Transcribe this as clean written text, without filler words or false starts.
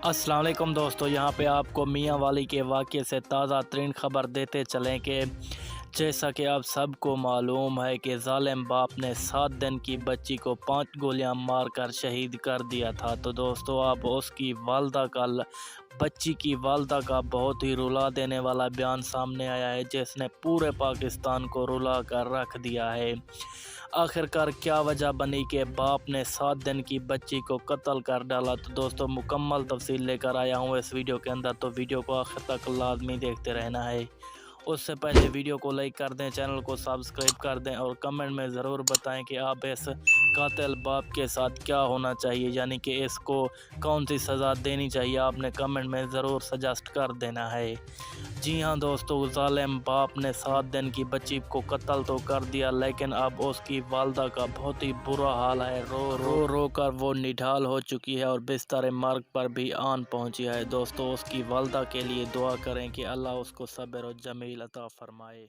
अस्सलाम वालेकुम दोस्तों, यहाँ पे आपको मियाँ वाली के वाक़ये से ताज़ा तरीन ख़बर देते चलें कि जैसा कि आप सबको मालूम है कि ज़ालिम बाप ने 7 दिन की बच्ची को 5 गोलियां मारकर शहीद कर दिया था। तो दोस्तों आप उसकी बच्ची की वालदा का बहुत ही रुला देने वाला बयान सामने आया है, जिसने पूरे पाकिस्तान को रुला कर रख दिया है। आखिरकार क्या वजह बनी कि बाप ने 7 दिन की बच्ची को कत्ल कर डाला। तो दोस्तों मुकम्मल तफसील लेकर आया हूँ इस वीडियो के अंदर, तो वीडियो को आखिर तक लाजमी देखते रहना है। उससे पहले वीडियो को लाइक कर दें, चैनल को सब्सक्राइब कर दें और कमेंट में ज़रूर बताएं कि आप इस कातिल बाप के साथ क्या होना चाहिए, यानी कि इसको कौन सी सज़ा देनी चाहिए। आपने कमेंट में ज़रूर सजेस्ट कर देना है। जी हाँ दोस्तों, ज़ालिम बाप ने 7 दिन की बच्ची को कत्ल तो कर दिया, लेकिन अब उसकी वालदा का बहुत ही बुरा हाल है। रो रो कर वो निढाल हो चुकी है और बिस्तर मर्ग पर भी आन पहुंची है। दोस्तों उसकी वालदा के लिए दुआ करें कि अल्लाह उसको सब्र और जमील अता फरमाए।